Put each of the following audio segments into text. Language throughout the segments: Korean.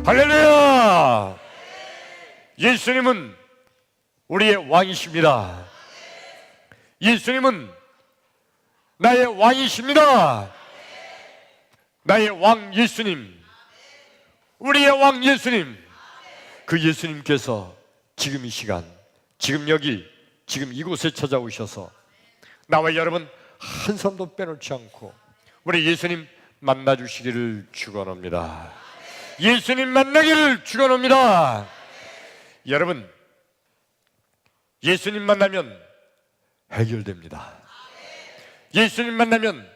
할렐루야! 예수님은 우리의 왕이십니다. 예수님은 나의 왕이십니다. 나의 왕 예수님, 우리의 왕 예수님, 그 예수님께서 지금 이 시간, 지금 여기, 지금 이곳에 찾아오셔서 나와 여러분 한 사람도 빼놓지 않고 우리 예수님 만나주시기를 축원합니다. 예수님 만나기를 축원합니다. 여러분, 예수님 만나면 해결됩니다. 예수님 만나면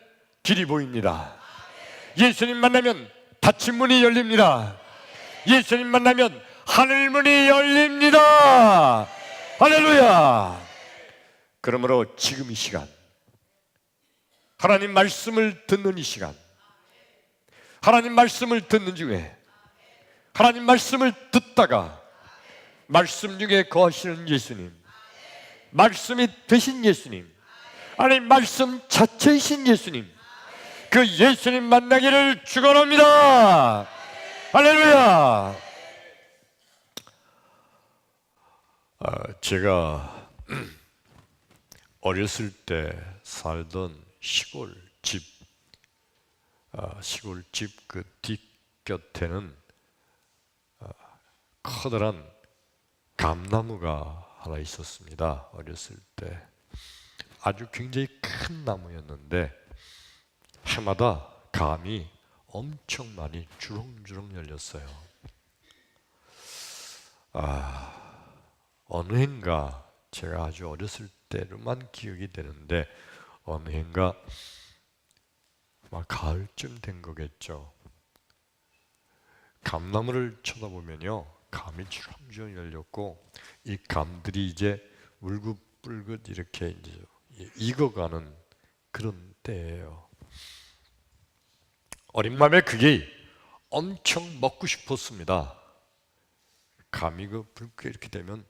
길이 보입니다. 예수님 만나면 닫힌 문이 열립니다. 예수님 만나면 하늘 문이 열립니다. 할렐루야! 그러므로 지금 이 시간, 하나님 말씀을 듣는 이 시간, 하나님 말씀을 듣는 중에 하나님 말씀을 듣다가 말씀 중에 거하시는 예수님, 말씀이 되신 예수님, 아니 말씀 자체이신 예수님, 그 예수님 만나기를 축원합니다. 할렐루야! 제가 어렸을 때 살던 시골집 그 뒷곁에는 커다란 감나무가 하나 있었습니다. 어렸을 때 아주 굉장히 큰 나무였는데 해마다 감이 엄청 많이 주렁주렁 열렸어요. 어느 해인가, 제가 아주 어렸을 때로만 기억이 되는데 어느 해인가 아마 가을쯤 된 거겠죠. 감나무를 쳐다보면요, 감이 주렁주렁 열렸고 이 감들이 이제 울긋불긋 이렇게 이제 익어가는 그런 때예요. 어린 마음에 그게 엄청 먹고 싶었습니다. 감이 그 붉게 이렇게 되면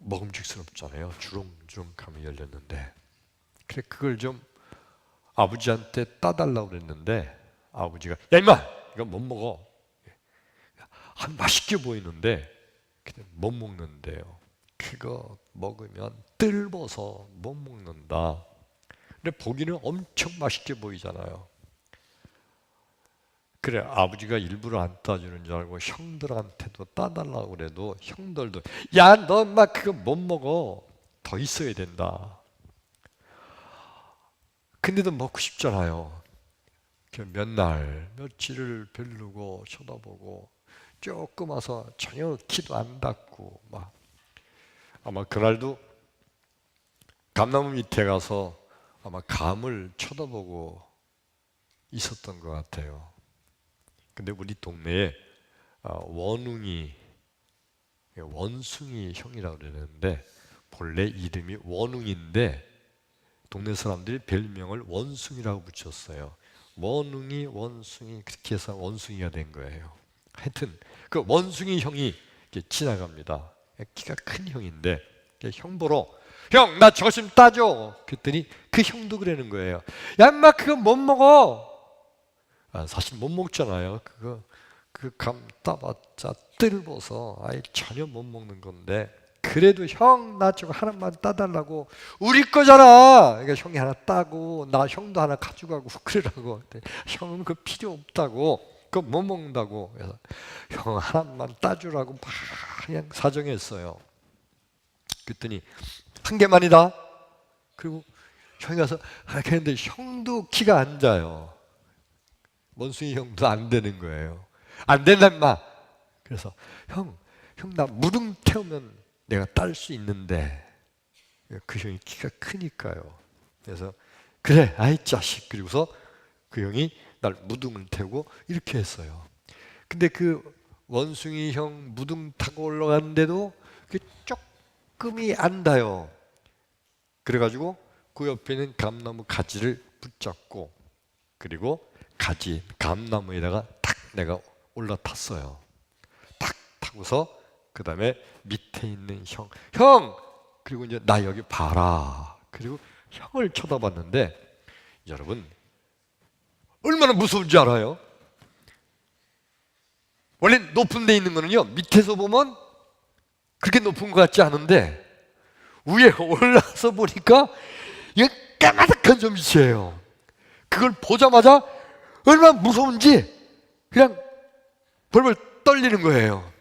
먹음직스럽잖아요. 주렁주렁 감이 열렸는데, 그래 그걸 좀 아버지한테 따달라고 그랬는데 아버지가 야 임마 이거 못 먹어. 맛있게 보이는데 못 먹는데요. 그거 먹으면 뜰버서 못 먹는다. 근데 보기는 엄청 맛있게 보이잖아요. 그래 아버지가 일부러 안 따주는 줄 알고 형들한테도 따달라고 그래도 형들도 야 너 엄마 그거 못 먹어, 더 있어야 된다. 근데도 먹고 싶잖아요. 몇 날 며칠을 벼르고 쳐다보고 조금 와서 전혀 키도 안 닿고 막 아마 그날도 감나무 밑에 가서 아마 감을 쳐다보고 있었던 것 같아요. 근데 우리 동네에 원숭이 형이라고 그러는데 본래 이름이 원웅인데 동네 사람들이 별명을 원숭이라고 붙였어요. 원웅이 원숭이 그렇게 해서 원숭이가 된 거예요. 하여튼 그 원숭이 형이 이렇게 지나갑니다. 키가 큰 형인데 형 보러 형 나 저거 좀 따줘. 그랬더니 그 형도 그러는 거예요. 야 인마 그거 못 먹어. 사실 못 먹잖아요. 그 감 따봤자 뜰버서 아예 전혀 못 먹는 건데 그래도 형 나 저거 하나만 따달라고 우리 거잖아. 그러니까 형이 하나 따고 나 형도 하나 가져가고 그러라고. 형은 그 필요 없다고. 그거 못 먹는다고. 그래서 형 하나만 따주라고 막 그냥 사정했어요. 그랬더니 한 개만이다. 그리고 형이 가서 그런데 형도 키가 안 자요. 원숭이 형도 안 되는 거예요. 안 된다 임마. 그래서 형 나 무등 태우면 내가 딸 수 있는데 그 형이 키가 크니까요. 그래서 그래 아이 자식. 그리고서 그 형이 날 무등을 태우고 이렇게 했어요. 근데 그 원숭이 형 무등 타고 올라갔는데도 조금이 안 닿아요. 그래가지고 그 옆에 있는 감나무 가지를 붙잡고 그리고 가지 감나무에다가 탁 내가 올라탔어요. 탁 타고서 그 다음에 밑에 있는 형 그리고 이제 나 여기 봐라. 그리고 형을 쳐다봤는데 여러분 얼마나 무서운지 알아요? 원래 높은 데 있는 거는요, 밑에서 보면 그렇게 높은 것 같지 않은데 위에 올라서 보니까 이게 까마득한 점이에요. 그걸 보자마자 얼마나 무서운지 그냥 벌벌 떨리는 거예요.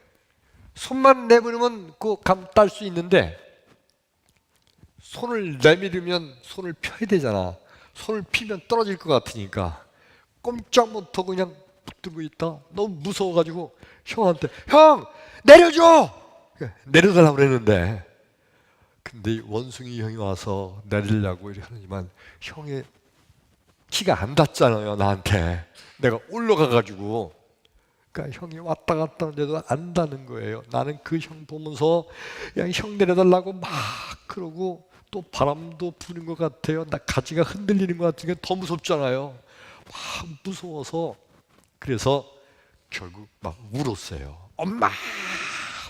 손만 내밀으면 그 감 딸 수 있는데 손을 내밀으면 손을 펴야 되잖아. 손을 피면 떨어질 것 같으니까 꼼짝 못하고 그냥 붙들고 있다. 너무 무서워가지고 형한테 형 내려줘! 내려달라고 그랬는데 근데 원숭이 형이 와서 내리려고 이러지만 형의 키가 안 닿잖아요, 나한테. 내가 올라가가지고 그러니까 형이 왔다 갔다 하는데도 안 닿는 거예요. 나는 그 형 보면서 그냥 형 내려달라고 막 그러고 또 바람도 부는 것 같아요. 나 가지가 흔들리는 것 같으니까 더 무섭잖아요. 막 무서워서 그래서 결국 막 울었어요. 엄마!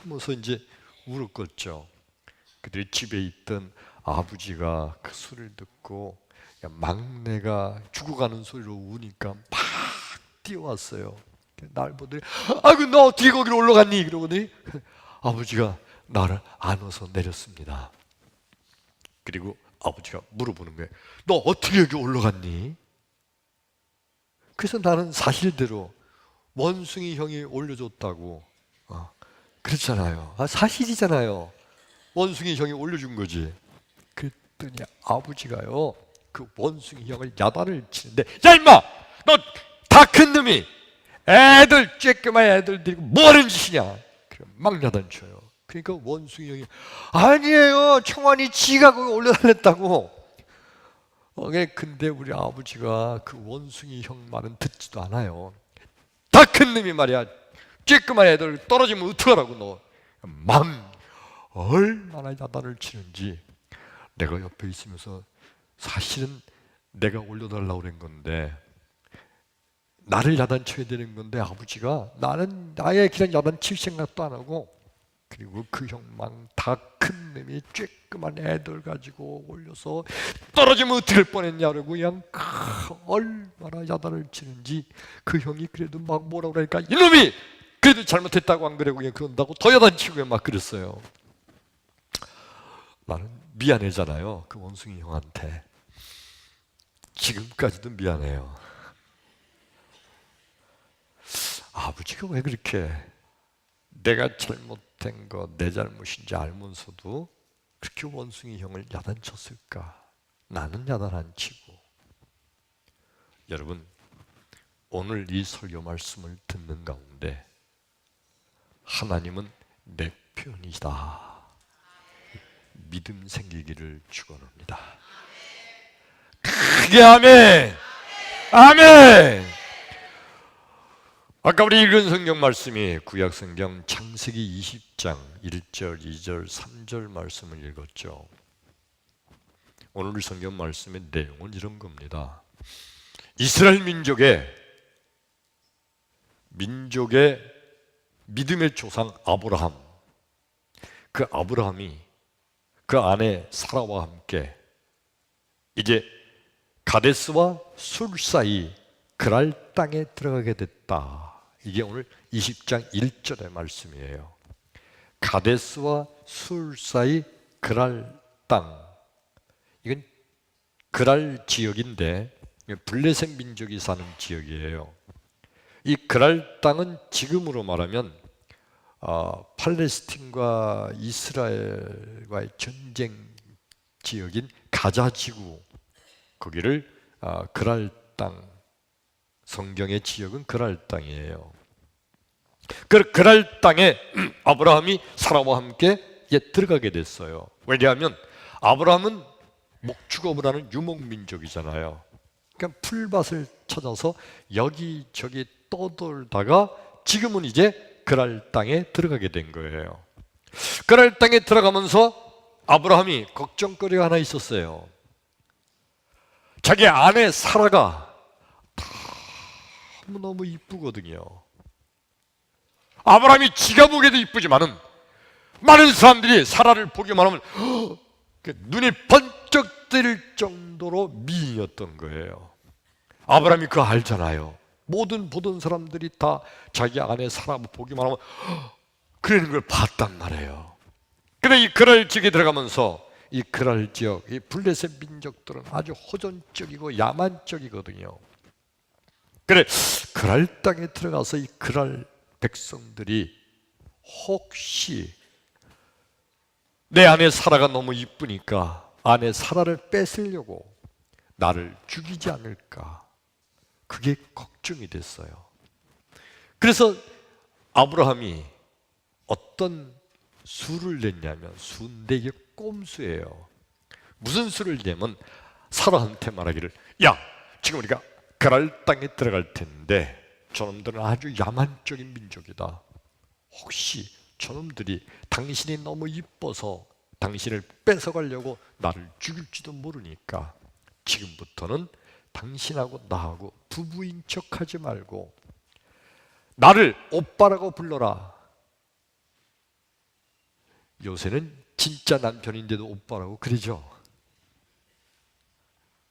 하면서 이제 울었겠죠. 그들 집에 있던 아버지가 그 소리를 듣고 막내가 죽어가는 소리로 우니까 막 뛰어왔어요. 날 보더니 아이고 너 어떻게 거기로 올라갔니? 그러더니 아버지가 나를 안아서 내렸습니다. 그리고 아버지가 물어보는 거예요. 너 어떻게 여기 올라갔니? 그래서 나는 사실대로 원숭이 형이 올려줬다고 그렇잖아요. 사실이잖아요. 원숭이 형이 올려준 거지. 그랬더니 아버지가요 그 원숭이 형을 야단을 치는데 야 임마! 너 다 큰 놈이 애들 쬐끄만 애들 데리고 뭐하는 짓이냐? 막 야단쳐요. 그러니까 원숭이 형이 아니에요 청환이 지가 거기 올려달랬다고. 근데 우리 아버지가 그 원숭이 형 말은 듣지도 않아요. 다 큰 놈이 말이야 쬐끄만 애들 떨어지면 어떡하라고. 너 막 얼마나 야단을 치는지 내가 옆에 있으면서 사실은 내가 올려달라고 그런 건데 나를 야단쳐야 되는 건데 아버지가 나는 나의 그냥 야단칠 생각도 안 하고 그리고 그 형만 다 큰 놈이 쬐끄만 애들 가지고 올려서 떨어지면 어떻게 할 뻔했냐 그러고 그냥 얼마나 야단을 치는지 그 형이 그래도 막 뭐라고 그러니까 이놈이 그래도 잘못했다고 안 그러고 그냥 그런다고 더 야단치고 막 그랬어요. 나는 미안해잖아요 그 원숭이 형한테. 지금까지도 미안해요. 아버지가 왜 그렇게 내가 잘못된 거 내 잘못인지 알면서도 그렇게 원숭이 형을 야단쳤을까? 나는 야단 안 치고. 여러분 오늘 이 설교 말씀을 듣는 가운데 하나님은 내 편이다 믿음 생기기를 축원합니다. 크게 아멘! 아멘! 아까 우리 읽은 성경 말씀이 구약 성경 창세기 20장 1절, 2절, 3절 말씀을 읽었죠. 오늘 우리 성경 말씀의 내용은 이런 겁니다. 이스라엘 민족의 믿음의 조상 아브라함, 그 아브라함이 그 아내 사라와 함께 이제 가데스와 술 사이 그랄 땅에 들어가게 됐다. 이게 오늘 20장 1절의 말씀이에요. 가데스와 술 사이 그랄 땅. 이건 그랄 지역인데 블레셋 민족이 사는 지역이에요. 이 그랄 땅은 지금으로 말하면 팔레스틴과 이스라엘과의 전쟁 지역인 가자 지구, 거기를 그랄 땅, 성경의 지역은 그랄 땅이에요. 그랄 땅에 아브라함이 사라와 함께 들어가게 됐어요. 왜냐하면 아브라함은 목축업을 하는 유목민족이잖아요. 그러니까 풀밭을 찾아서 여기저기 떠돌다가 지금은 이제 그랄 땅에 들어가게 된 거예요. 그랄 땅에 들어가면서 아브라함이 걱정거리가 하나 있었어요. 자기 아내 사라가 너무 이쁘거든요. 아브라함이 지가 보기에도 이쁘지만은 많은 사람들이 사라를 보기만 하면 눈이 번쩍 뜨일 정도로 미인이었던 거예요. 아브라함이 그거 알잖아요. 모든 보던 사람들이 다 자기 아내 사라 보기만 하면 그러는 걸 봤단 말이에요. 근데 이 그랄 지역에 들어가면서 이 그랄 지역, 이 블레셋 민족들은 아주 호전적이고 야만적이거든요. 그래, 그랄 땅에 들어가서 이 그랄 백성들이 혹시 내 아내 사라가 너무 이쁘니까 아내 사라를 뺏으려고 나를 죽이지 않을까, 그게 걱정이 됐어요. 그래서 아브라함이 어떤 수를 냈냐면, 수인데 이게 꼼수예요. 무슨 수를 내면 사라한테 말하기를, 야, 지금 우리가 그랄 땅에 들어갈 텐데 저놈들은 아주 야만적인 민족이다. 혹시 저놈들이 당신이 너무 이뻐서 당신을 뺏어가려고 나를 죽일지도 모르니까 지금부터는 당신하고 나하고 부부인 척하지 말고 나를 오빠라고 불러라. 요새는 진짜 남편인데도 오빠라고 그러죠.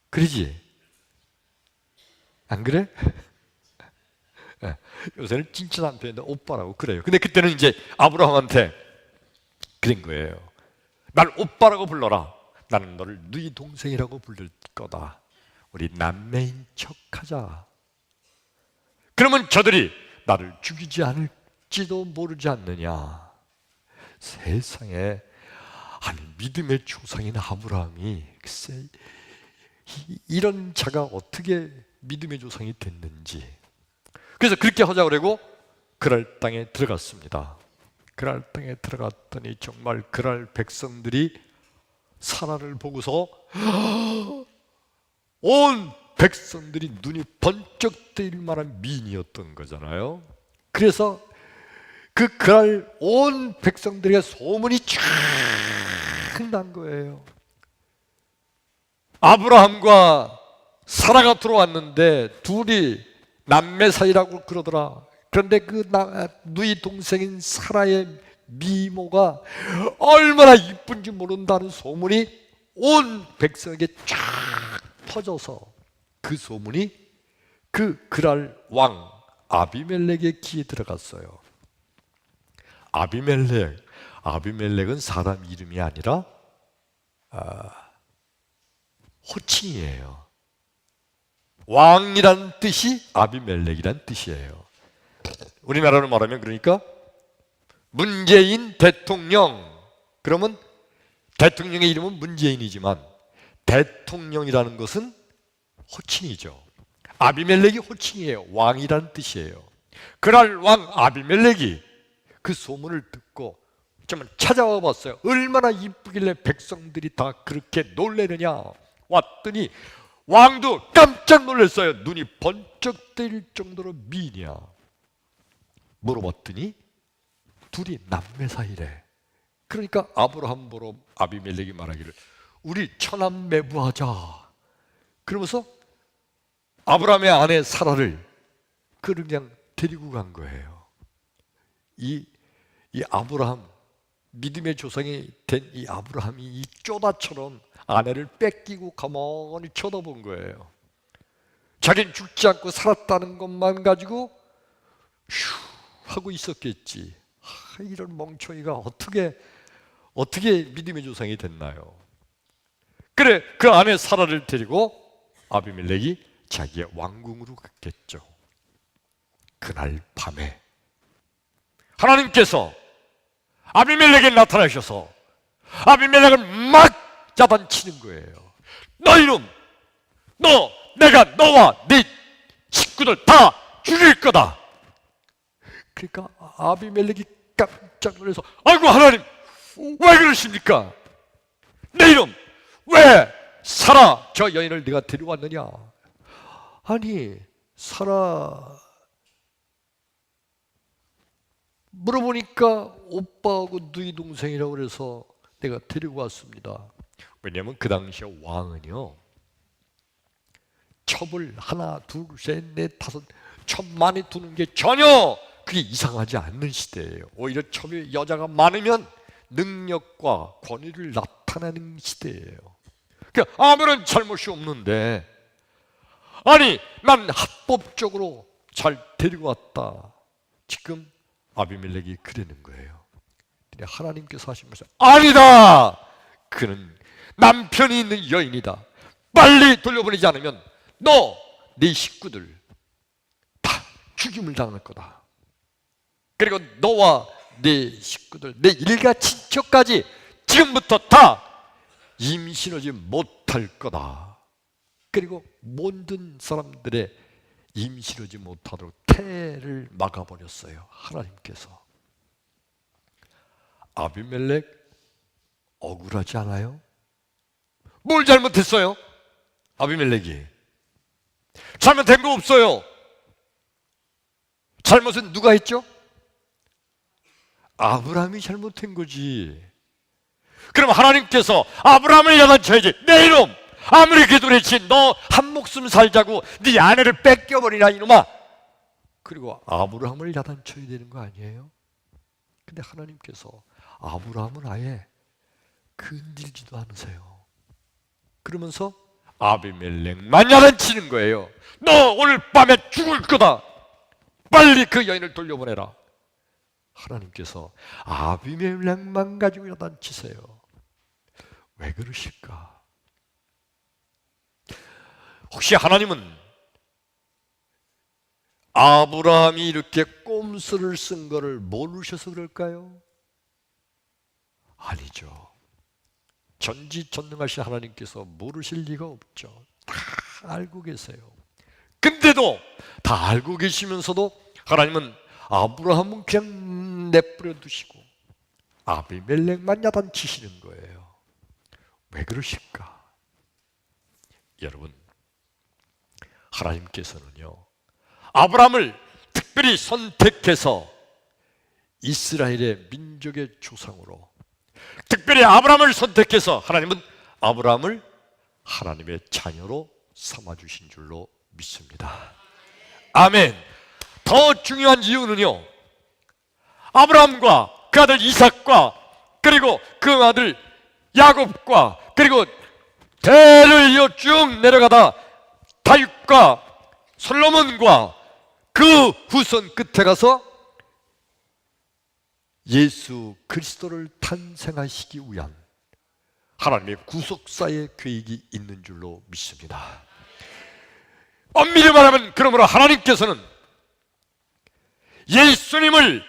그러지? 안 그래? 요새는 진짜 남편인데 오빠라고 그래요. 근데 그때는 이제 아브라함한테 그런 거예요. 날 오빠라고 불러라. 나는 너를 네 동생이라고 부를 거다. 우리 남매인 척하자. 그러면 저들이 나를 죽이지 않을지도 모르지 않느냐. 세상에, 아니 믿음의 조상인 아브라함이 글쎄 이런 자가 어떻게 믿음의 조상이 됐는지. 그래서 그렇게 하자고 그러고 그랄 땅에 들어갔습니다. 그랄 땅에 들어갔더니 정말 그랄 백성들이 사라를 보고서 온 백성들이 눈이 번쩍 뜨일 만한 미인이었던 거잖아요. 그래서 그 그랄 온 백성들에게 소문이 쫙 난 거예요. 아브라함과 사라가 들어왔는데 둘이 남매 사이라고 그러더라. 그런데 그 누이 동생인 사라의 미모가 얼마나 이쁜지 모른다는 소문이 온 백성에게 쫙 퍼져서 그 소문이 그 그랄 왕 아비멜렉의 귀에 들어갔어요. 아비멜렉은 사람 이름이 아니라 호칭이에요. 왕이란 뜻이 아비멜렉이란 뜻이에요. 우리나라로 말하면 그러니까 문재인 대통령, 그러면 대통령의 이름은 문재인이지만 대통령이라는 것은 호칭이죠. 아비멜렉이 호칭이에요. 왕이라는 뜻이에요. 그날 왕 아비멜렉이 그 소문을 듣고 좀 찾아와 봤어요. 얼마나 이쁘길래 백성들이 다 그렇게 놀래느냐. 왔더니 왕도 깜짝 놀랐어요. 눈이 번쩍 뜨일 정도로 미인이야. 물어봤더니 둘이 남매 사이래. 그러니까 아브라함 보러 아비멜렉이 말하기를 우리 처남매부하자. 그러면서 아브라함의 아내 사라를 그냥 데리고 간 거예요. 이 아브라함, 믿음의 조상이 된 이 아브라함이 이 쪼다처럼 아내를 뺏기고 가만히 쳐다본 거예요. 자기는 죽지 않고 살았다는 것만 가지고 휴 하고 있었겠지. 이런 멍청이가 어떻게 믿음의 조상이 됐나요? 그래, 그 아내 사라를 데리고 아비멜렉이 자기의 왕궁으로 갔겠죠. 그날 밤에 하나님께서 아비멜렉에 나타나셔서 아비멜렉을 막 야단치는 거예요. 너 이놈, 내가 너와 네 식구들 다 죽일 거다. 그러니까 아비멜렉이 깜짝 놀라서 아이고 하나님 왜 그러십니까? 내 이놈 왜 사라 저 여인을 네가 데려왔느냐? 아니 사라 물어보니까 오빠하고 누이 동생이라고 그래서 내가 데리고 왔습니다. 왜냐하면 그 당시에 왕은요 첩을 하나 둘 셋 넷 다섯 첩 많이 두는 게 전혀 그게 이상하지 않는 시대예요. 오히려 첩에 여자가 많으면 능력과 권위를 나타내는 시대예요. 그러니까 아무런 잘못이 없는데 아니 난 합법적으로 잘 데리고 왔다. 지금 아비멜렉이 그러는 거예요. 근데 하나님께서 하시면서 아니다! 그는 남편이 있는 여인이다. 빨리 돌려보내지 않으면 너, 네 식구들 다 죽임을 당할 거다. 그리고 너와 네 식구들, 내 일가 친척까지 지금부터 다 임신하지 못할 거다. 그리고 모든 사람들의 임신하지 못하도록 태를 막아버렸어요. 하나님께서. 아비멜렉 억울하지 않아요? 뭘 잘못했어요? 아비멜렉이 잘못된 거 없어요. 잘못은 누가 했죠? 아브라함이 잘못한 거지. 그럼 하나님께서 아브라함을 야단쳐야지. 내 이놈, 아무리 기도했지 너 한 목숨 살자고 네 아내를 뺏겨버리나 이놈아. 그리고 아브라함을 야단쳐야 되는 거 아니에요? 근데 하나님께서 아브라함은 아예 건들지도 않으세요. 그러면서 아비멜렉만 야단치는 거예요. 너 오늘 밤에 죽을 거다. 빨리 그 여인을 돌려보내라. 하나님께서 아비멜렉만 가지고 야단치세요. 왜 그러실까? 혹시 하나님은 아브라함이 이렇게 꼼수를 쓴 거를 모르셔서 그럴까요? 아니죠. 전지전능하신 하나님께서 모르실 리가 없죠. 다 알고 계세요. 근데도 다 알고 계시면서도 하나님은 아브라함은 그냥 내버려 두시고 아비멜렉만 야단치시는 거예요. 왜 그러실까? 여러분, 하나님께서는요, 아브라함을 특별히 선택해서 이스라엘의 민족의 조상으로, 특별히 아브라함을 선택해서 하나님은 아브라함을 하나님의 자녀로 삼아주신 줄로 믿습니다. 아멘. 더 중요한 이유는요, 아브라함과 그 아들 이삭과 그리고 그 아들 야곱과 그리고 대를 이어 쭉 내려가다 다윗과 솔로몬과 그 후손 끝에 가서 예수 그리스도를 탄생하시기 위한 하나님의 구속사의 계획이 있는 줄로 믿습니다. 엄밀히 말하면 그러므로 하나님께서는 예수님을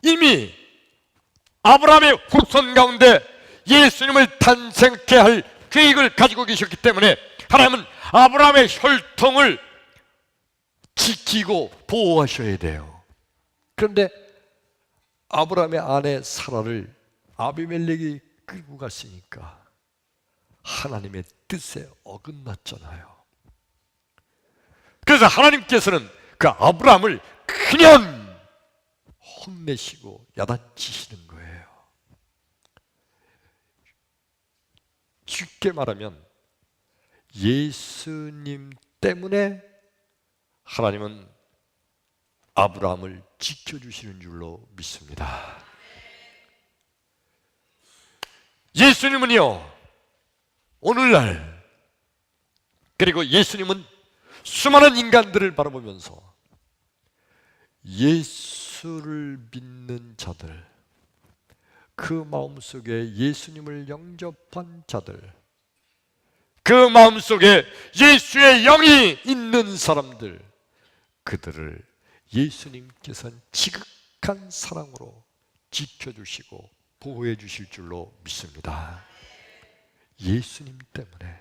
이미 아브라함의 후손 가운데 예수님을 탄생케 할 계획을 가지고 계셨기 때문에 하나님은 아브라함의 혈통을 지키고 보호하셔야 돼요. 그런데 아브라함의 아내 사라를 아비멜렉이 끌고 갔으니까 하나님의 뜻에 어긋났잖아요. 그래서 하나님께서는 그 아브라함을 그냥 혼내시고 야단치시는 거예요. 쉽게 말하면 예수님 때문에 하나님은 아브라함을 지켜주시는 줄로 믿습니다. 예수님은요, 오늘날, 그리고 예수님은 수많은 인간들을 바라보면서 예수를 믿는 자들, 그 마음속에 예수님을 영접한 자들, 그 마음속에 예수의 영이 있는 사람들, 그들을 예수님께서는 지극한 사랑으로 지켜주시고 보호해 주실 줄로 믿습니다. 예수님 때문에.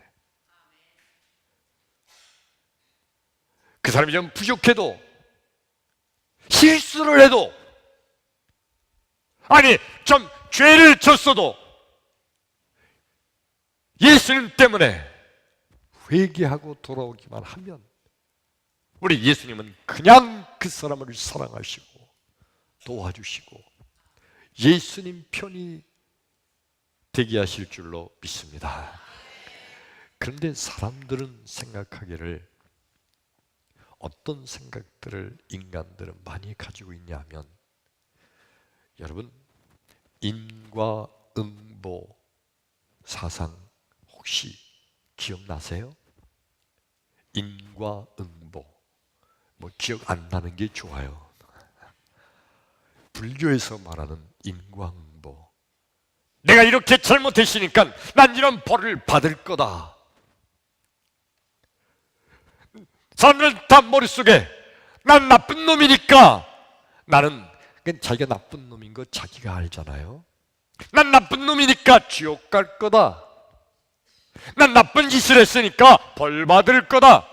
그 사람이 좀 부족해도, 실수를 해도, 아니 좀 죄를 졌어도 예수님 때문에 회개하고 돌아오기만 하면 우리 예수님은 그냥 그 사람을 사랑하시고 도와주시고 예수님 편이 되게 하실 줄로 믿습니다. 그런데 사람들은 생각하기를, 어떤 생각들을 인간들은 많이 가지고 있냐면, 여러분, 인과응보 사상 혹시 기억나세요? 인과응보. 뭐 기억 안 나는 게 좋아요. 불교에서 말하는 인광보. 내가 이렇게 잘못했으니까 난 이런 벌을 받을 거다. 사람들 다 머릿속에 난 나쁜 놈이니까, 나는 자기가 나쁜 놈인 거 자기가 알잖아요. 난 나쁜 놈이니까 지옥 갈 거다. 난 나쁜 짓을 했으니까 벌 받을 거다.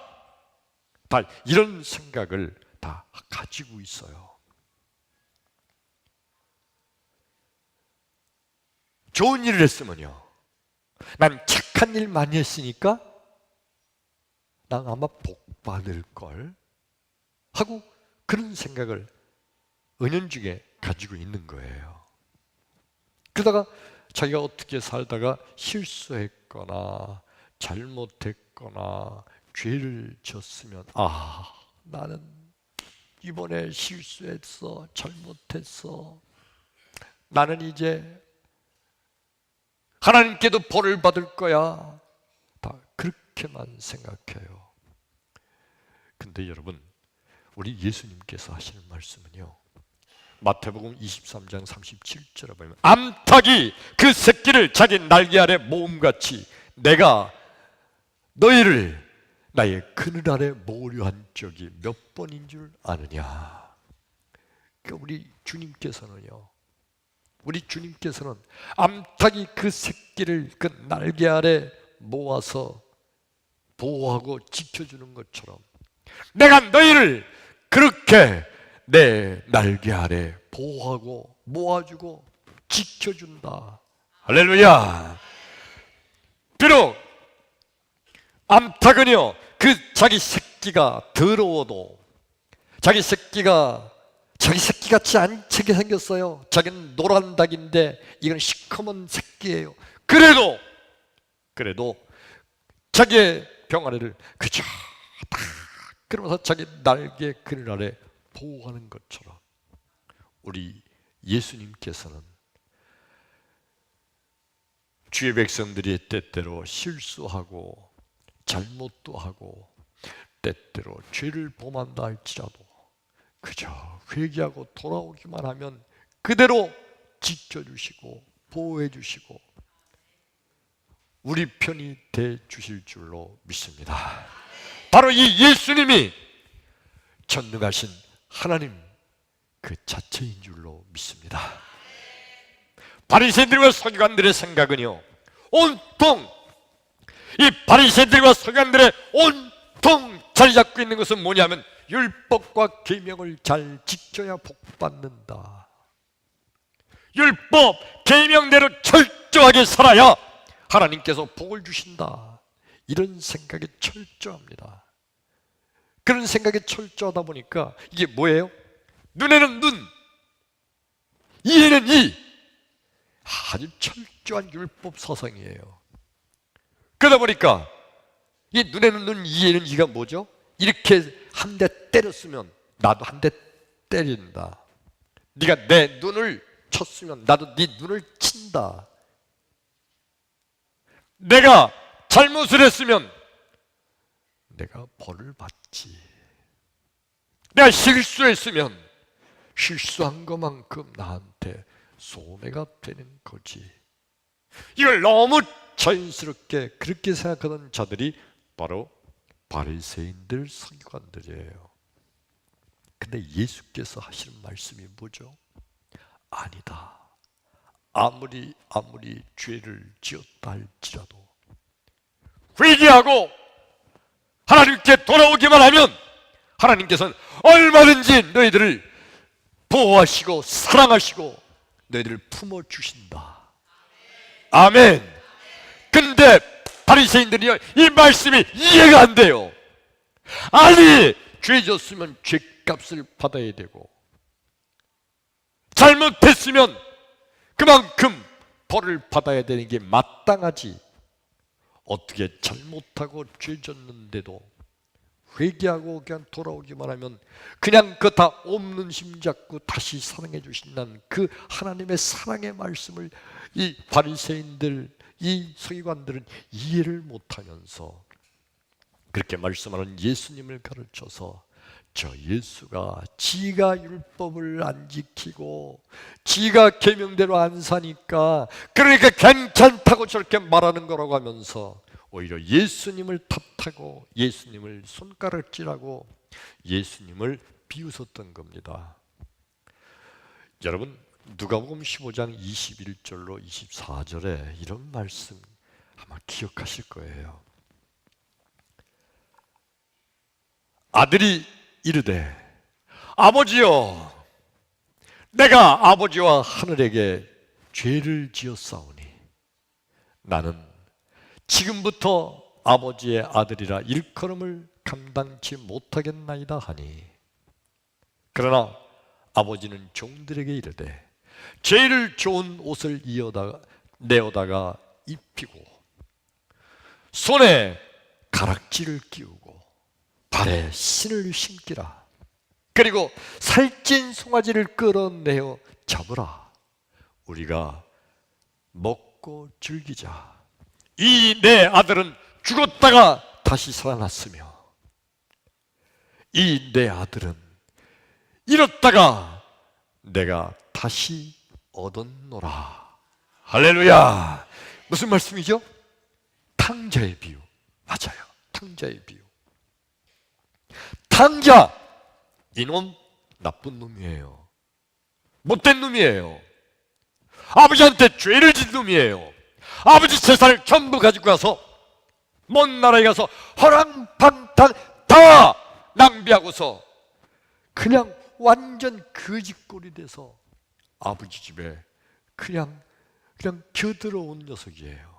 다 이런 생각을 다 가지고 있어요. 좋은 일을 했으면요, 난 착한 일 많이 했으니까 난 아마 복 받을 걸 하고 그런 생각을 은연중에 가지고 있는 거예요. 그러다가 자기가 어떻게 살다가 실수했거나 잘못했거나 죄를 졌으면, 아, 나는 이번에 실수했어, 잘못했어, 나는 이제 하나님께도 벌을 받을 거야, 다 그렇게만 생각해요. 근데 여러분, 우리 예수님께서 하시는 말씀은요, 마태복음 23장 37절에 보면 암탉이 그 새끼를 자기 날개 아래 모음같이 내가 너희를 나의 그늘 아래 모으려 한 적이 몇 번인 줄 아느냐. 그러니까 우리 주님께서는 암탉이 그 새끼를 그 날개 아래 모아서 보호하고 지켜주는 것처럼 내가 너희를 그렇게 내 날개 아래 보호하고 모아주고 지켜준다. 할렐루야. 비록 암탉은요, 그 자기 새끼가 더러워도, 자기 새끼가 자기같이 안치게 생겼어요. 자기는 노란 닭인데 이건 시커먼 새끼예요. 그래도 자기의 병아리를 그저 딱 그러면서 자기 날개 그늘 아래 보호하는 것처럼 우리 예수님께서는 주의 백성들이 때때로 실수하고 잘못도 하고 때때로 죄를 범한다 할지라도 그저 회개하고 돌아오기만 하면 그대로 지켜주시고 보호해주시고 우리 편이 돼주실 줄로 믿습니다. 바로 이 예수님이 전능하신 하나님 그 자체인 줄로 믿습니다. 바리새인들과 서기관들의 생각은요, 온통 이 바리새인들과 서기관들의 온통 자리 잡고 있는 것은 뭐냐면 율법과 계명을 잘 지켜야 복 받는다. 율법, 계명대로 철저하게 살아야 하나님께서 복을 주신다. 이런 생각에 철저합니다. 그런 생각에 철저하다 보니까 이게 뭐예요? 눈에는 눈, 이에는 이. 아주 철저한 율법 사상이에요. 그러다 보니까 이 눈에는 눈, 이에는 이가 뭐죠? 이렇게 한 대 때렸으면 나도 한 대 때린다. 네가 내 눈을 쳤으면 나도 네 눈을 친다. 내가 잘못을 했으면 내가 벌을 받지. 내가 실수했으면 실수한 것만큼 나한테 손해가 되는 거지. 이걸 너무 자연스럽게 그렇게 생각하던 자들이 바로 바리새인들, 서기관들이에요. 근데 예수께서 하시는 말씀이 뭐죠? 아니다. 아무리 죄를 지었다 할지라도 회개하고 하나님께 돌아오기만 하면 하나님께서는 얼마든지 너희들을 보호하시고 사랑하시고 너희들을 품어주신다. 아멘. 근데 바리새인들이 이 말씀이 이해가 안 돼요. 아니, 죄 졌으면 죄값을 받아야 되고 잘못했으면 그만큼 벌을 받아야 되는 게 마땅하지. 어떻게 잘못하고 죄 졌는데도 회개하고 그냥 돌아오기만 하면 그냥 그 다 없는 힘 잡고 다시 사랑해 주신다는 그 하나님의 사랑의 말씀을 이 바리새인들, 이 서기관들은 이해를 못하면서 그렇게 말씀하는 예수님을 가르쳐서 저 예수가 지가 율법을 안 지키고 지가 계명대로 안 사니까 그러니까 괜찮다고 저렇게 말하는 거라고 하면서 오히려 예수님을 탓하고 예수님을 손가락질하고 예수님을 비웃었던 겁니다. 여러분, 누가복음 15장 21절로 24절에 이런 말씀 아마 기억하실 거예요. 아들이 이르되 아버지여, 내가 아버지와 하늘에게 죄를 지었사오니 나는 지금부터 아버지의 아들이라 일컬음을 감당치 못하겠나이다 하니, 그러나 아버지는 종들에게 이르되 제일 좋은 옷을 내어다가 입히고 손에 가락지를 끼우고 발에 신을 신기라. 그리고 살찐 송아지를 끌어내어 잡으라. 우리가 먹고 즐기자. 이 내 아들은 죽었다가 다시 살아났으며 이 내 아들은 잃었다가 내가 다시 얻었노라. 할렐루야. 무슨 말씀이죠? 탕자의 비유. 맞아요. 탕자의 비유. 탕자, 이놈 나쁜 놈이에요. 못된 놈이에요. 아버지한테 죄를 진 놈이에요. 아버지 재산을 전부 가지고 가서 먼 나라에 가서 허랑방탕 다 낭비하고서 그냥 완전 거지꼴이 돼서 아버지 집에 그냥 겨들어온 녀석이에요.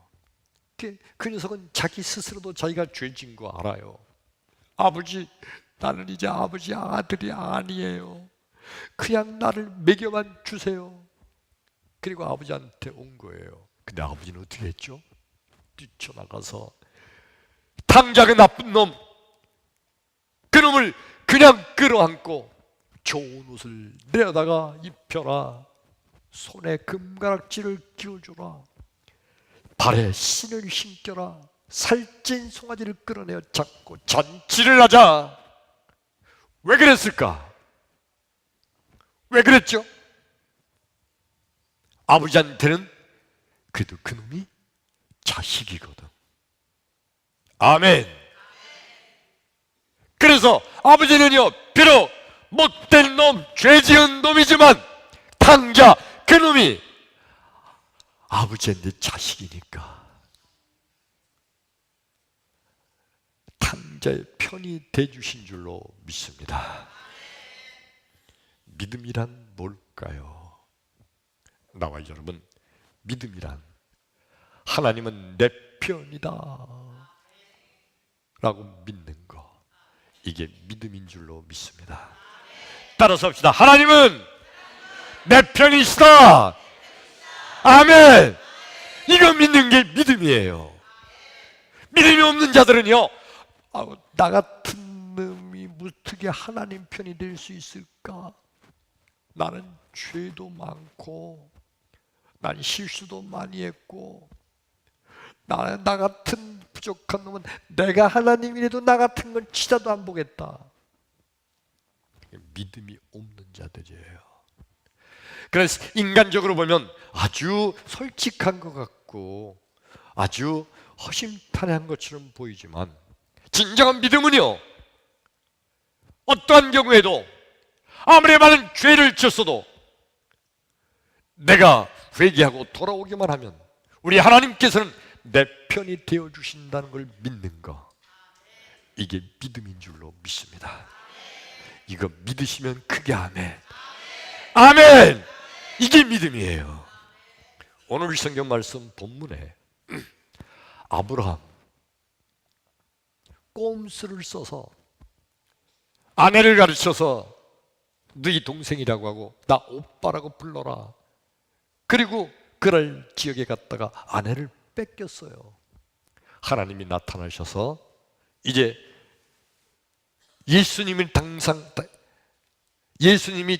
그 녀석은 자기 스스로도 자기가 죄진 거 알아요. 아버지, 나는 이제 아버지 아들이 아니에요. 그냥 나를 먹여만 주세요. 그리고 아버지한테 온 거예요. 근데 아버지는 어떻게 했죠? 뛰쳐나가서 탕자 그 나쁜 놈, 그 놈을 그냥 끌어안고 좋은 옷을 내어다가 입혀라. 손에 금가락지를 끼워줘라. 발에 신을 신겨라. 살찐 송아지를 끌어내어 잡고 잔치를 하자. 왜 그랬을까? 왜 그랬죠? 아버지한테는 그래도 그놈이 자식이거든. 아멘. 그래서 아버지는요, 비록 못된 놈, 죄지은 놈이지만 탕자 그놈이 아버지한테 자식이니까 탕자의 편이 돼주신 줄로 믿습니다. 믿음이란 뭘까요? 나와 여러분, 믿음이란 하나님은 내 편이다 라고 믿는 거, 이게 믿음인 줄로 믿습니다. 따라서 합시다. 하나님은 내 편이시다. 아멘. 이거 믿는 게 믿음이에요. 믿음이 없는 자들은요, 나 같은 놈이 어떻게 하나님 편이 될 수 있을까? 나는 죄도 많고 난 실수도 많이 했고 나 같은 부족한 놈은 내가 하나님이라도 나 같은 건 치자도 안 보겠다. 믿음이 없는 자들이에요. 그래서 인간적으로 보면 아주 솔직한 것 같고 아주 허심탄회한 것처럼 보이지만 진정한 믿음은요, 어떠한 경우에도 아무리 많은 죄를 지었어도 내가 회개하고 돌아오기만 하면 우리 하나님께서는 내 편이 되어주신다는 걸 믿는 거, 이게 믿음인 줄로 믿습니다. 이거 믿으시면 크게 아멘. 아멘. 이게 믿음이에요. 오늘 성경 말씀 본문에 아브라함 꼼수를 써서 아내를 가르쳐서 너희 동생이라고 하고 나 오빠라고 불러라. 그리고 그럴 지역에 갔다가 아내를 뺏겼어요. 하나님이 나타나셔서 이제 예수님이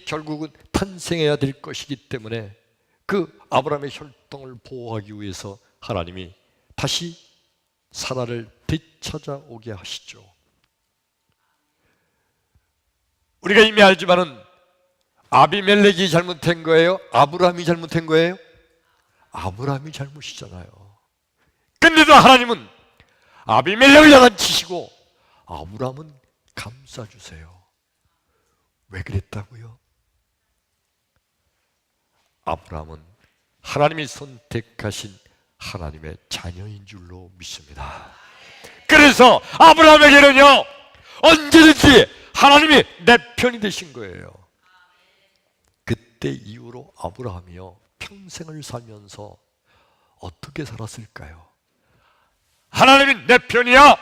결국은 탄생해야 될 것이기 때문에 그 아브라함의 혈통을 보호하기 위해서 하나님이 다시 사라를 되찾아오게 하시죠. 우리가 이미 알지만은 아비멜렉이 잘못한 거예요? 아브라함이 잘못한 거예요? 아브라함이 잘못이잖아요. 근데도 하나님은 아비멜렉을 야단치시고 아브라함은 감싸주세요. 왜 그랬다고요? 아브라함은 하나님이 선택하신 하나님의 자녀인 줄로 믿습니다. 그래서 아브라함에게는요, 언제든지 하나님이 내 편이 되신 거예요. 그때 이후로 아브라함이요, 평생을 살면서 어떻게 살았을까요? 하나님은 내 편이야.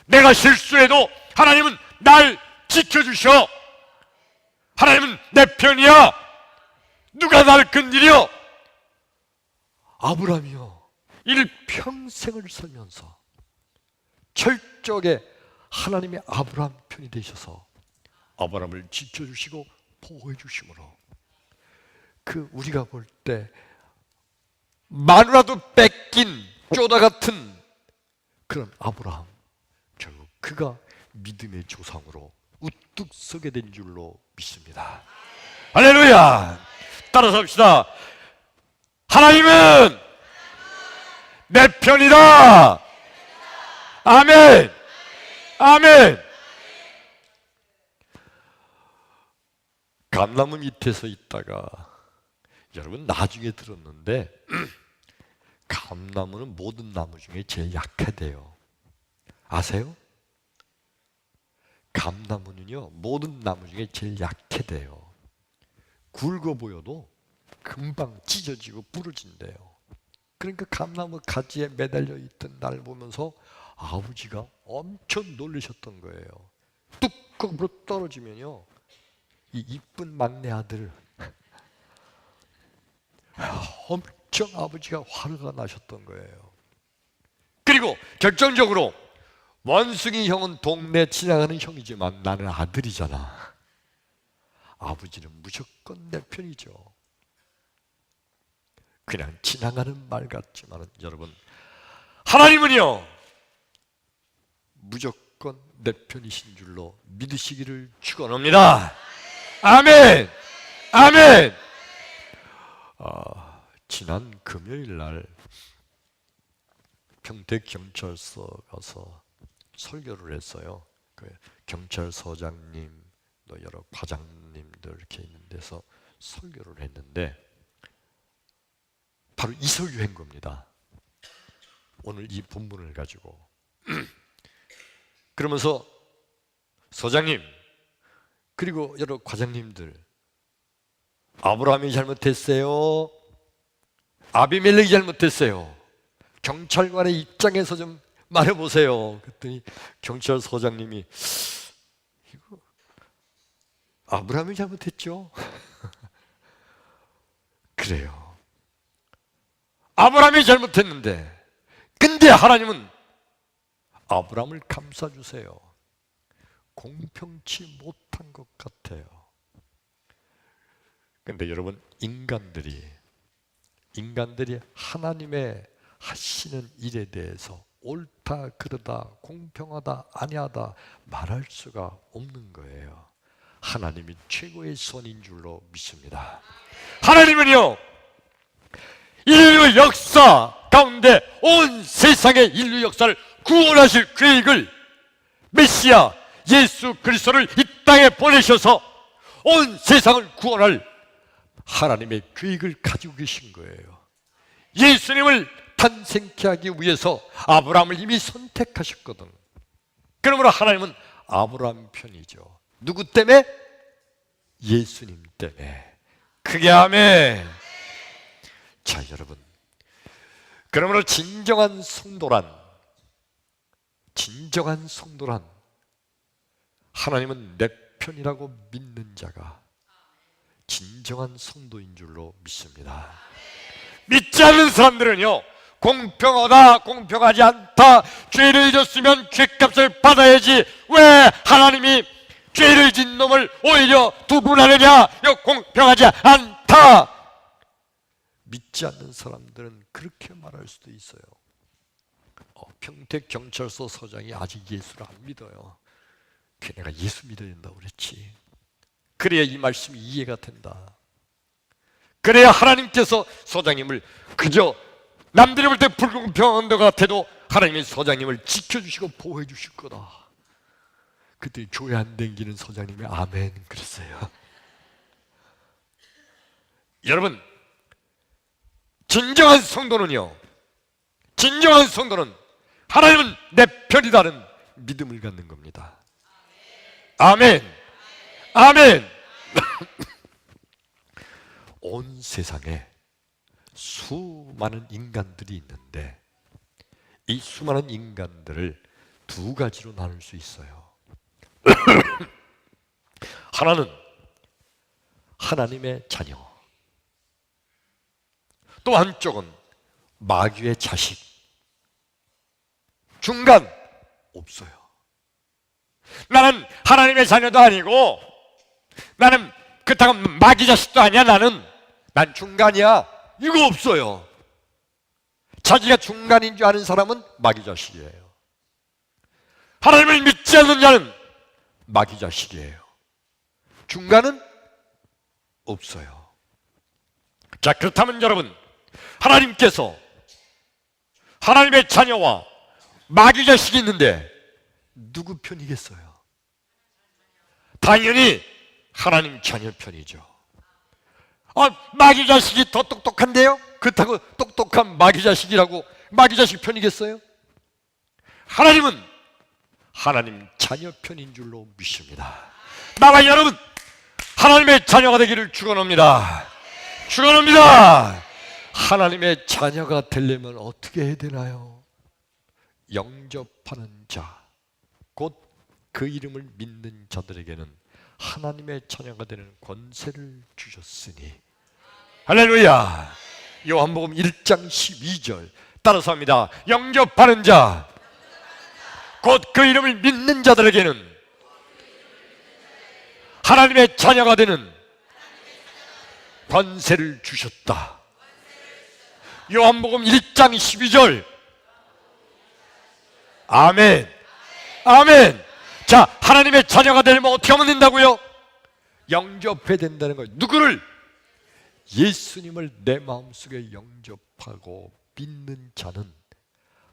내가 실수해도 하나님은 날 지켜주셔. 하나님은 내 편이야. 누가 날 건드려? 아브라함이요, 일평생을 살면서 철저하게 하나님의 아브라함 편이 되셔서 아브라함을 지켜주시고 보호해 주심으로 우리가 볼 때 마누라도 뺏긴 쪼다 같은 그런 아브라함, 결국 그가 믿음의 조상으로 우뚝 서게 된 줄로 믿습니다. 할렐루야! 따라서 합시다. 하나님은 내 편이다. 아멘. 아멘. 감나무 밑에서 있다가 여러분 나중에 들었는데 감나무는 모든 나무 중에 제일 약하대요. 아세요? 감나무는요, 모든 나무 중에 제일 약하대요. 굵어 보여도 금방 찢어지고 부러진대요. 그러니까 감나무 가지에 매달려 있던 날 보면서 아버지가 엄청 놀라셨던 거예요. 뚝 떨어지면요, 이 이쁜 막내 아들 엄청 아버지가 화가 나셨던 거예요. 그리고 결정적으로 원숭이 형은 동네 지나가는 형이지만 나는 아들이잖아. 아버지는 무조건 내 편이죠. 그냥 지나가는 말 같지만 여러분, 하나님은요 무조건 내 편이신 줄로 믿으시기를 축원합니다. 아멘. 아멘. 지난 금요일 날 평택경찰서 가서 설교를 했어요. 그 경찰서장님, 또 여러 과장님들 이렇게 있는 데서 설교를 했는데 바로 이 설교한 겁니다. 오늘 이 본문을 가지고 그러면서 서장님 그리고 여러 과장님들, 아브라함이 잘못했어요? 아비멜렉이 잘못했어요? 경찰관의 입장에서 좀 말해보세요. 그랬더니 경찰서장님이 이거 아브라함이 잘못했죠? 그래요. 아브라함이 잘못했는데 근데 하나님은 아브라함을 감싸주세요. 공평치 못한 것 같아요. 근데 여러분, 인간들이 하나님의 하시는 일에 대해서 옳다, 그르다, 공평하다, 아니하다 말할 수가 없는 거예요. 하나님이 최고의 선인 줄로 믿습니다. 하나님은요, 인류 역사 가운데 온 세상의 인류 역사를 구원하실 계획을, 메시아 예수 그리스도를 이 땅에 보내셔서 온 세상을 구원할 하나님의 계획을 가지고 계신 거예요. 예수님을 탄생케 하기 위해서 아브라함을 이미 선택하셨거든. 그러므로 하나님은 아브라함 편이죠. 누구 때문에? 예수님 때문에. 크게 아멘. 자, 여러분, 그러므로 진정한 성도란 하나님은 내 편이라고 믿는 자가 진정한 성도인 줄로 믿습니다. 믿지 않는 사람들은요, 공평하다, 공평하지 않다, 죄를 졌으면 죄값을 받아야지, 왜 하나님이 죄를 진 놈을 오히려 두분하느냐, 이거 공평하지 않다. 믿지 않는 사람들은 그렇게 말할 수도 있어요. 평택경찰서 서장이 아직 예수를 안 믿어요. 내가 예수 믿어야 된다고 그랬지. 그래야 이 말씀이 이해가 된다. 그래야 하나님께서 소장님을 그저 남들이 볼 때 불공평한 것 같아도 하나님이 소장님을 지켜주시고 보호해 주실 거다. 그때 교회 안 댕기는 소장님이 아멘 그랬어요. 여러분, 진정한 성도는요, 진정한 성도는 하나님은 내 편이다는 믿음을 갖는 겁니다. 아멘. 아멘. 온 세상에 수많은 인간들이 있는데 이 수많은 인간들을 두 가지로 나눌 수 있어요. 하나는 하나님의 자녀, 또 한쪽은 마귀의 자식. 중간 없어요. 나는 하나님의 자녀도 아니고 나는 그렇다고 마귀 자식도 아니야. 난 중간이야. 이거 없어요. 자기가 중간인 줄 아는 사람은 마귀 자식이에요. 하나님을 믿지 않는 자는 마귀 자식이에요. 중간은 없어요. 자, 그렇다면 여러분, 하나님께서 하나님의 자녀와 마귀 자식이 있는데 누구 편이겠어요? 당연히 하나님 자녀 편이죠. 마귀 자식이 더 똑똑한데요? 그렇다고 똑똑한 마귀 자식이라고 마귀 자식 편이겠어요? 하나님은 하나님 자녀 편인 줄로 믿습니다. 나와 여러분, 하나님의 자녀가 되기를 축원합니다. 축원합니다. 하나님의 자녀가 되려면 어떻게 해야 되나요? 영접하는 자, 곧 그 이름을 믿는 자들에게는 하나님의 자녀가 되는 권세를 주셨으니. 할렐루야. 요한복음 1장 12절 따라서 합니다. 영접하는 자, 곧 그 이름을 믿는 자들에게는 하나님의 자녀가 되는 권세를 주셨다. 요한복음 1장 12절. 아멘. 아멘. 자, 하나님의 자녀가 되려면 어떻게 하면 된다고요? 영접해야 된다는 거예요. 누구를? 예수님을 내 마음속에 영접하고 믿는 자는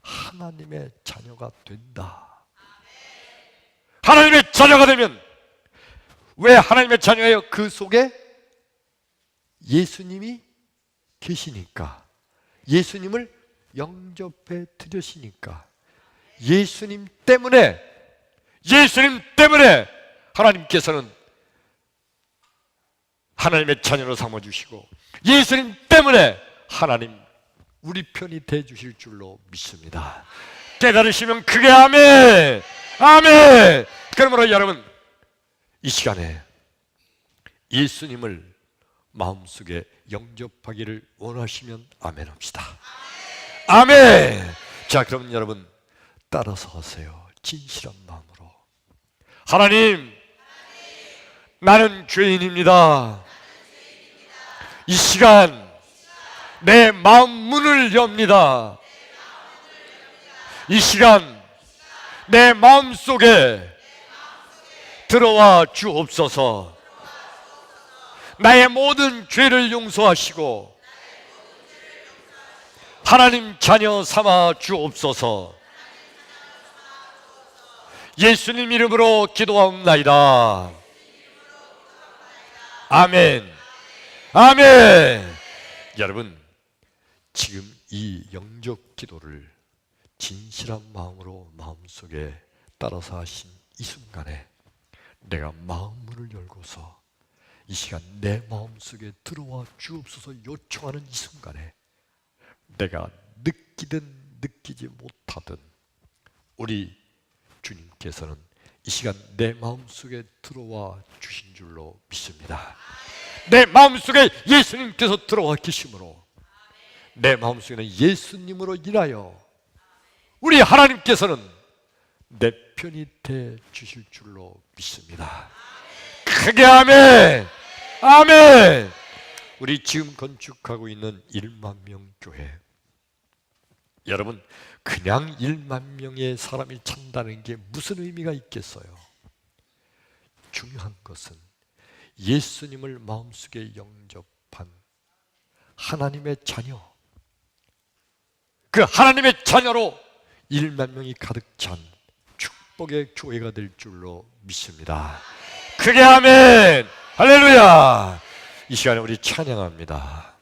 하나님의 자녀가 된다. 하나님의 자녀가 되면 왜 하나님의 자녀예요? 그 속에 예수님이 계시니까, 예수님을 영접해 드리시니까, 예수님 때문에 하나님께서는 하나님의 자녀로 삼아주시고, 예수님 때문에 하나님 우리 편이 되어주실 줄로 믿습니다. 깨달으시면 크게 아멘. 아멘. 그러므로 여러분, 이 시간에 예수님을 마음속에 영접하기를 원하시면 아멘 합시다. 아멘. 자, 그럼 여러분 따라서 하세요. 진실한 마음으로. 하나님, 나는 죄인입니다. 이 시간 내 마음 문을 엽니다. 이 시간 내 마음 속에 들어와 주옵소서. 나의 모든 죄를 용서하시고 하나님 자녀 삼아 주옵소서. 예수님 이름으로 기도하옵나이다. 아멘. 아멘. 여러분, 지금 이 영접 기도를 진실한 마음으로 마음속에 따라서 하신 이 순간에 내가 마음문을 열고서 이 시간 내 마음속에 들어와 주옵소서 요청하는 이 순간에 내가 느끼든 느끼지 못하든 우리 주님께서는 이 시간 내 마음속에 들어와 주신 줄로 믿습니다. 내 마음속에 예수님께서 들어와 계심으로 내 마음속에는 예수님으로 인하여 우리 하나님께서는 내 편이 돼 주실 줄로 믿습니다. 크게 아멘. 아멘. 우리 지금 건축하고 있는 1만 명 교회, 여러분, 그냥 1만 명의 사람이 찬다는 게 무슨 의미가 있겠어요? 중요한 것은 예수님을 마음속에 영접한 하나님의 자녀, 그 하나님의 자녀로 1만 명이 가득 찬 축복의 교회가 될 줄로 믿습니다. 크게 아멘! 할렐루야! 이 시간에 우리 찬양합니다.